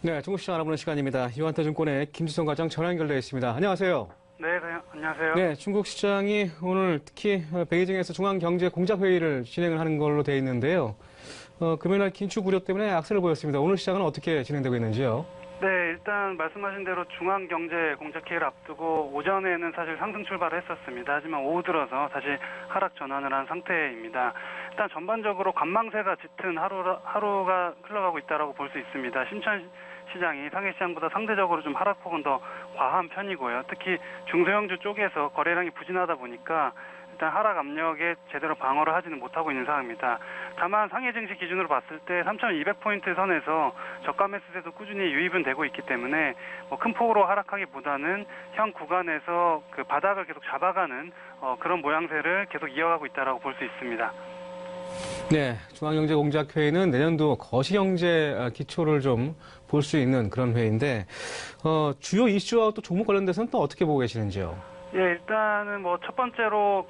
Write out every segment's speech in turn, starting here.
네, 중국 시장 알아보는 시간입니다. 유한타증권의 김지성 과장 전화 연결되어 있습니다. 안녕하세요. 네, 안녕하세요. 네, 중국 시장이 오늘 특히 베이징에서 중앙경제공작회의를 진행을 하는 걸로 되어 있는데요. 금요일날 긴축 우려 때문에 악세를 보였습니다. 오늘 시장은 어떻게 진행되고 있는지요? 네, 일단 말씀하신 대로 중앙경제공작회의를 앞두고 오전에는 사실 상승 출발을 했었습니다. 하지만 오후 들어서 다시 하락 전환을 한 상태입니다. 일단 전반적으로 관망세가 짙은 하루가 흘러가고 있다고 볼 수 있습니다. 심천시장이 상해시장보다 상대적으로 좀 하락폭은 더 과한 편이고요. 특히 중소형주 쪽에서 거래량이 부진하다 보니까 일단 하락 압력에 제대로 방어를 하지는 못하고 있는 상황입니다. 다만 상해 증시 기준으로 봤을 때 3,200포인트 선에서 저가 매수세도 꾸준히 유입은 되고 있기 때문에 큰 폭으로 하락하기보다는 현 구간에서 그 바닥을 계속 잡아가는 그런 모양새를 계속 이어가고 있다고 볼 수 있습니다. 네, 중앙경제공작회의는 내년도 거시경제 기초를 좀 볼 수 있는 그런 회의인데 주요 이슈와 또 종목 관련돼서는 또 어떻게 보고 계시는지요? 예, 일단은 첫 번째로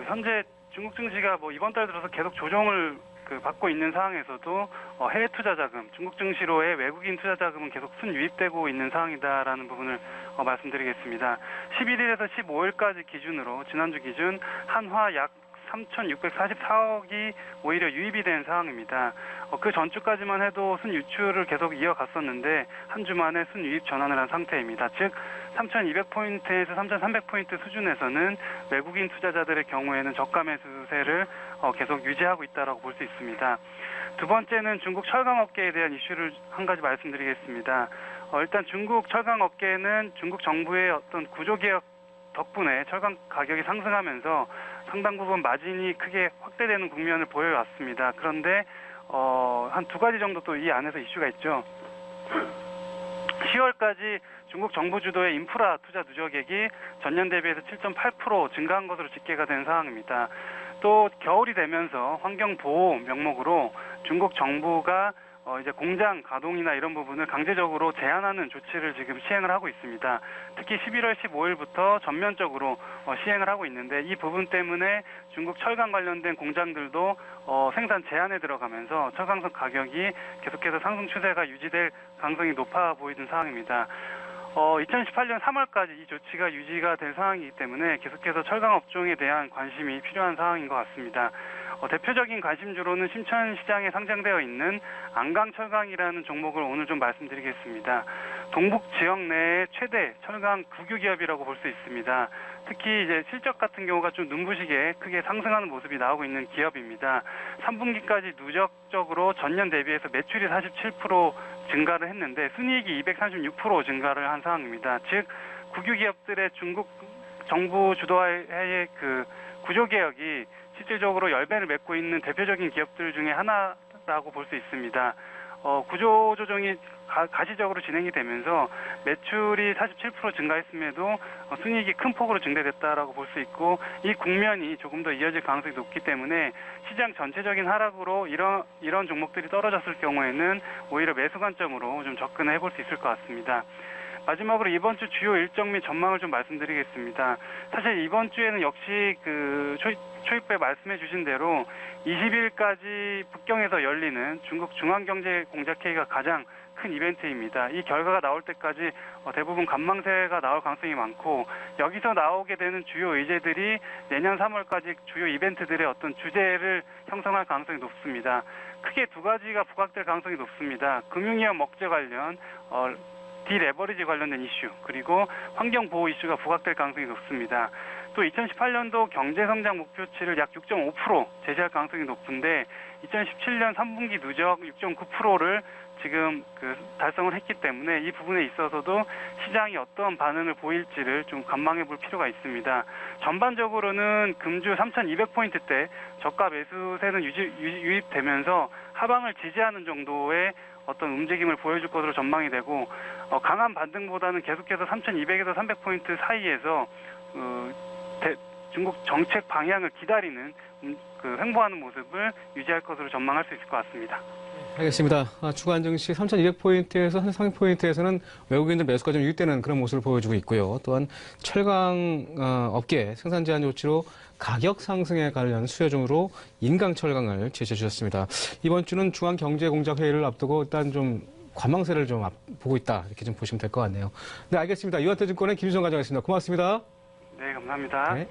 현재 중국 증시가 이번 달 들어서 계속 조정을 받고 있는 상황에서도 해외 투자 자금, 중국 증시로의 외국인 투자 자금은 계속 순유입되고 있는 상황이다라는 부분을 말씀드리겠습니다. 11일에서 15일까지 기준으로 지난주 기준 한화 약 3,644억이 오히려 유입이 된 상황입니다. 그 전주까지만 해도 순유출을 계속 이어갔었는데 한 주 만에 순유입 전환을 한 상태입니다. 즉 3,200포인트에서 3,300포인트 수준에서는 외국인 투자자들의 경우에는 저가 매수세를 계속 유지하고 있다고 볼 수 있습니다. 두 번째는 중국 철강업계에 대한 이슈를 한 가지 말씀드리겠습니다. 일단 중국 철강업계는 중국 정부의 어떤 구조개혁 덕분에 철강 가격이 상승하면서 상당 부분 마진이 크게 확대되는 국면을 보여왔습니다. 그런데 한 두 가지 정도 또 이 안에서 이슈가 있죠. 10월까지 중국 정부 주도의 인프라 투자 누적액이 전년 대비해서 7.8% 증가한 것으로 집계가 된 상황입니다. 또 겨울이 되면서 환경보호 명목으로 중국 정부가 이제 공장 가동이나 이런 부분을 강제적으로 제한하는 조치를 지금 시행을 하고 있습니다. 특히 11월 15일부터 전면적으로 시행을 하고 있는데 이 부분 때문에 중국 철강 관련된 공장들도 생산 제한에 들어가면서 철강석 가격이 계속해서 상승 추세가 유지될 가능성이 높아 보이는 상황입니다. 2018년 3월까지 이 조치가 유지가 될 상황이기 때문에 계속해서 철강 업종에 대한 관심이 필요한 상황인 것 같습니다. 대표적인 관심주로는 심천시장에 상장되어 있는 안강철강이라는 종목을 오늘 좀 말씀드리겠습니다. 동북 지역 내의 최대 철강 국유 기업이라고 볼 수 있습니다. 특히 이제 실적 같은 경우가 좀 눈부시게 크게 상승하는 모습이 나오고 있는 기업입니다. 3분기까지 누적적으로 전년 대비해서 매출이 47% 증가를 했는데 순이익이 236% 증가를 한 상황입니다. 즉 국유 기업들의 중국 정부 주도하의 구조개혁이 실질적으로 열매를 맺고 있는 대표적인 기업들 중에 하나라고 볼 수 있습니다. 구조조정이 가시적으로 진행이 되면서 매출이 47% 증가했음에도 순이익이 큰 폭으로 증대됐다라고 볼 수 있고 이 국면이 조금 더 이어질 가능성이 높기 때문에 시장 전체적인 하락으로 이런 종목들이 떨어졌을 경우에는 오히려 매수 관점으로 좀 접근해 볼 수 있을 것 같습니다. 마지막으로 이번 주 주요 일정 및 전망을 좀 말씀드리겠습니다. 사실 이번 주에는 역시 초입부에 말씀해 주신 대로 20일까지 북경에서 열리는 중국 중앙경제공작회의가 가장 큰 이벤트입니다. 이 결과가 나올 때까지 대부분 관망세가 나올 가능성이 많고 여기서 나오게 되는 주요 의제들이 내년 3월까지 주요 이벤트들의 어떤 주제를 형성할 가능성이 높습니다. 크게 두 가지가 부각될 가능성이 높습니다. 금융위험 억제 관련 디레버리지 관련된 이슈 그리고 환경보호 이슈가 부각될 가능성이 높습니다. 또 2018년도 경제성장 목표치를 약 6.5% 제시할 가능성이 높은데 2017년 3분기 누적 6.9%를 지금 달성을 했기 때문에 이 부분에 있어서도 시장이 어떤 반응을 보일지를 좀 관망해 볼 필요가 있습니다. 전반적으로는 금주 3,200포인트대 저가 매수세는 유입되면서 하방을 지지하는 정도의 어떤 움직임을 보여줄 것으로 전망이 되고 강한 반등보다는 계속해서 3,200에서 300포인트 사이에서 중국 정책 방향을 기다리는 횡보하는 모습을 유지할 것으로 전망할 수 있을 것 같습니다. 알겠습니다. 주간 증시 3,200포인트에서 3,300포인트에서는 외국인들 매수가 좀 유입되는 그런 모습을 보여주고 있고요. 또한 철강 업계 생산 제한 조치로 가격 상승에 관련 수요중으로 인강철강을 제시해 주셨습니다. 이번 주는 중앙경제공작회의를 앞두고 일단 좀 관망세를 좀 보고 있다 이렇게 좀 보시면 될 것 같네요. 네, 알겠습니다. 유한태증권의 김수정 과장이었습니다. 고맙습니다. 네, 감사합니다. 네.